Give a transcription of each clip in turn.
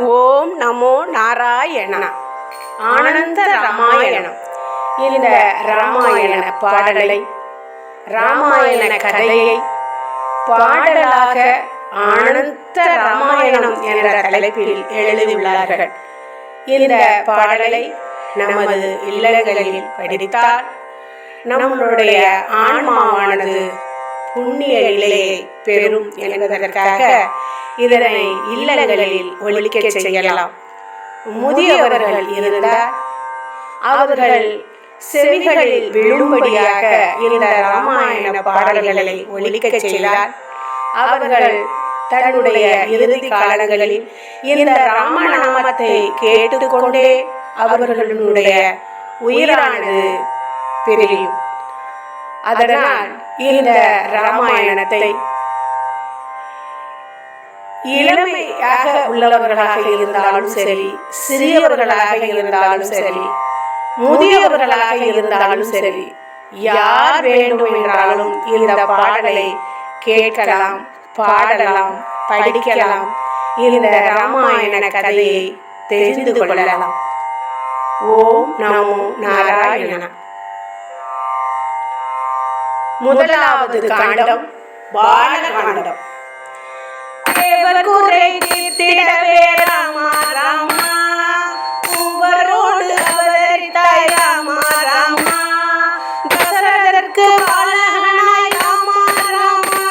ஓம் நமோ நாராயண. ஆனந்த ராமாயணம். இந்த ராமாயண பாடலை, ராமாயண கதையை பாடலாக ஆனந்த ராமாயணம் என்ற தலைப்பில் எழுதியுள்ளார்கள். இந்த பாடலை நமது இல்லங்களில் படித்தால் நம்முடைய ஆன்மாவானது புண்ணிய நிலையை பெறும் என்பதற்காக இதனை இல்லங்களில் ஒலிக்க செய்யலாம். முதியவர்கள் இருந்தால் அவர்கள் செவிகளில் விழும்படியாக இந்த ராமாயண பாடல்களை ஒலிக்க செய்தால் அவர்கள் தன்னுடைய இறுதி காலங்களில் இந்த ராமநாமத்தை கேட்டுக்கொண்டே அவர்களுடைய உயிரானது பிரியும். அதனால் இந்த ராமாயணத்தை இளமையாக உள்ளவர்களாக இருந்தாலும் சரி, சிறியவர்களாக இருந்தாலும் சரி, முதியவர்களாக இருந்தாலும் சரி, யார் வேண்டும் என்றாலும் இந்த பாடலை கேட்கலாம், பாடலாம், படிக்கலாம். இந்த ராமாயண கதையை தெரிந்து கொள்ளலாம். ஓம் நமோ நாராயண. முதலாவது காண்டம் பாலகாண்டம். தேவர் குறை தீர்த்திடவே ராமா ராமா, மூவரோடு அவதரித்தாய் ராமா ராமா, தசரதற்கு பாலகனாய் ராமா ராமா,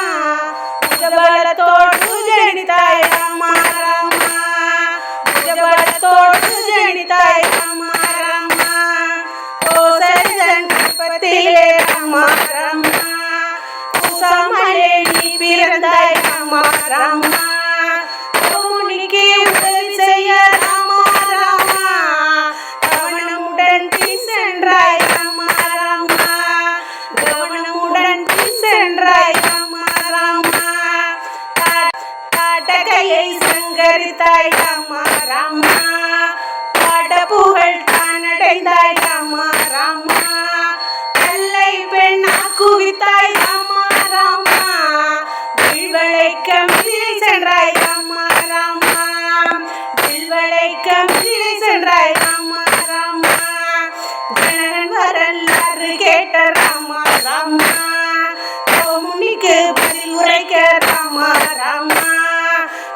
புஜபலத்தோடு ஜனித்தாய் ராமா ராமா, புஜபலத்தோடு ஜனித்தாய் ராமா ராமா, கோசலன் கற்பத்திலே ராமா ராமா, குசாமலே நீ பிறந்தாய் ராமா ராமா, முனிக்கு உதவி செய்ய ராமா ராமா, கவனமுடன் நீ சென்றாய் ராமா ராமா, கவனமுடன் நீ சென்றாய் ராமா ராமா, காட்டகையை சங்கரித்தாய் ராமா ராமா, பாட புகழ் தானடைந்தாய் ராமா ராமா, கல்லை பெண்ணா குவித்தாய் ராமா ராமா, வில்வளைக்க மிதிலை சென்றாய் ராமா ராமா, வில்வளைக்க மிதிலை சென்றாய் ராமா ராமா, ஜனகன் வரலாறு கேட்ட ராமா ராமா, முனிக்கு பதில் உரைக்க ராமா ராமா,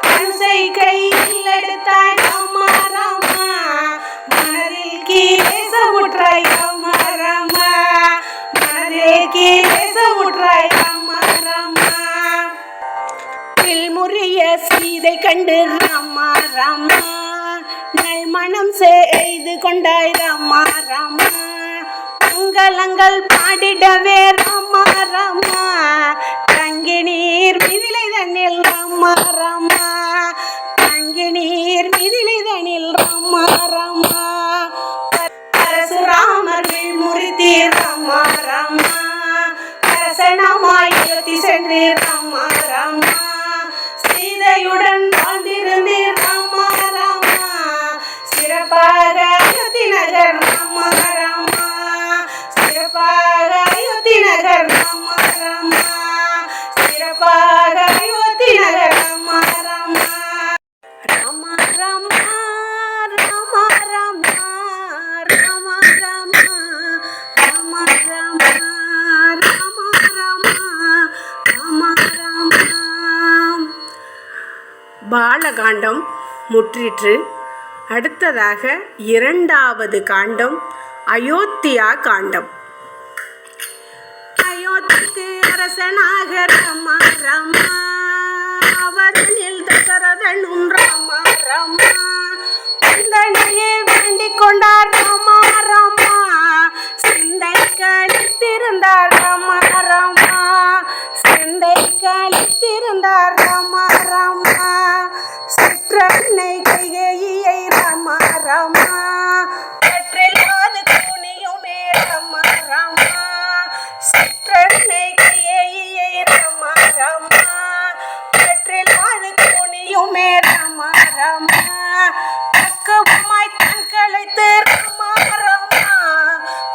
கணுசை கையில் எடுத்தாய் ராமா ராமா, மனதில் கீழே சமுற்றாய் ராமா ராமா, மனதில் கீழே சமுற்றாய் ராமா ராமா, முறிய சீதை கண்டு ராமா ராமா, நல்மணம் செய்து கொண்டாய் ராமா ராமா, மங்களங்கள் பாடிடவே ராமா ராமா, தங்கி நீர் மிதிலை தண்ணில் ராமா ராமா, தங்கி நீர் மிதிலை தண்ணில் ராமா ராமா, பரசுராமர்கள் முறித்தீர் ராமா ராமா, அரசனமாய் யுத்தி சென்றீர் ராமா ராமா, சீதையுடன் வாழ்ந்திருந்தீர் ராமா ராமா, சிறப்பாக அயோத்தி நகர் ராமா ராமா, சிறப்பாக அயோத்தி நகர் ராமா ராமா, சிறப்பாக அயோத்தி நகர் ராமா ராமா, ராமா ராமா, ராமா ராமா, ராமா ராமா, ராமா ராமா, ராமா ராமா, ராமா ராமா. பாலகாண்டம் முற்றிற்று. அடுத்ததாக இரண்டாவது காண்டம் அயோத்தியா காண்டம். அயோத்திக்கு அரசனாக ராமா ராமா, அவனில் தசரதனும் ராமா ராமா, சிந்தனையே வேண்டிக் கொண்டார் ராமா ராமா, சிந்தை கழித்திருந்தார் ராமா ராமா, சிந்தை கழித்திருந்தார் ராமா ராமா, சிற்றன்னை கைகேயியை ராமா ராமா, பற்றில்லாது குனியுமே ராமா ராமா, சிற்றன்னை கைகேயியை ராமா ராமா, பற்றில்லாது குனியுமே ராமா ராமா, பக்குவமாய் தன் களைத்து ராமா ராமா,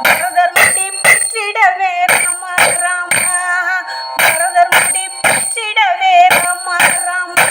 பரதர் முடி பெற்றிடவே ராமா ராமா, பரதர் முடி பெற்றிடவே ராமா ராமா,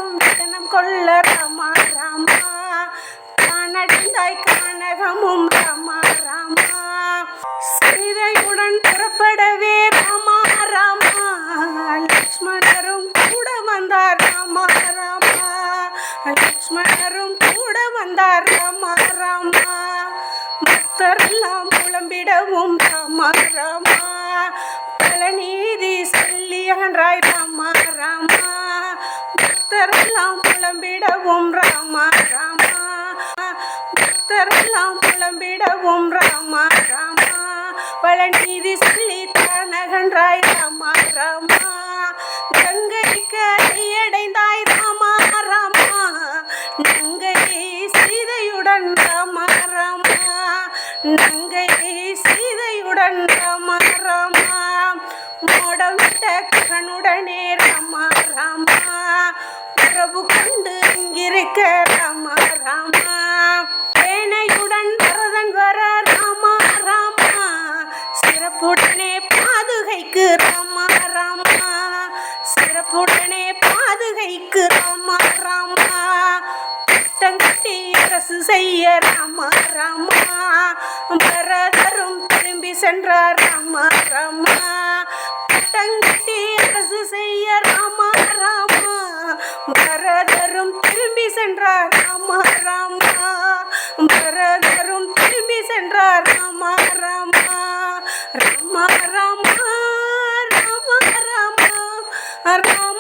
வாழும் விதனம் கொள்ள ராமா ராமா காணடைந்தாய் கானகமும் ராமா ராமா சீதையுடன் புறப்படவே ராமா ராமா லக்ஷ்மணரும் கூட வந்தார் ராமா ராமா லக்ஷ்மணரும் கூட வந்தார் ராமா ராமா பக்தரெல்லாம் புலம்பிடவும் ராமா ராமா பல நீதி சொல்லி அன்றாய் ராமா ராமா பக்தரெல்லாம் புலம்பிடவும் ராமா ராமா பக்தரெல்லாம் புலம்பிடவும் ராமா ராமா பல நீதி சொல்லி தானகன்றாய் ராமா ராமா கங்கைக்கு அடைந்தாய் ராமா ராமா நங்கை சீதையுடன் ராமா ராமா நங்கை சீதையுடன் ராமா ராமா மோடம் விட்ட ககனுடனே ராமா ராமா உறவு கொண்டு இங்கிருக்க ராமா ராமா சேனையுடன் பரதன் வர ராமா ராமா சிறப்புடனே பாதுகைக்கு ராமா ராமா சிறப்புடனே பாதுகைக்கு ராமா ராமா பட்டங்கட்டி அரசு செய்ய ராமா ராமா பரதரும் திரும்பி சென்றார் ராமா ராமா பட்டங்கட்டி அரசு செய்ய ராமா ராமா பரதரும் திரும்பி சென்றார் ராமா ராமா பரதரும் திரும்பி சென்றார் ராமா ராமா ராமா ராமா ராமா ராமா ராமா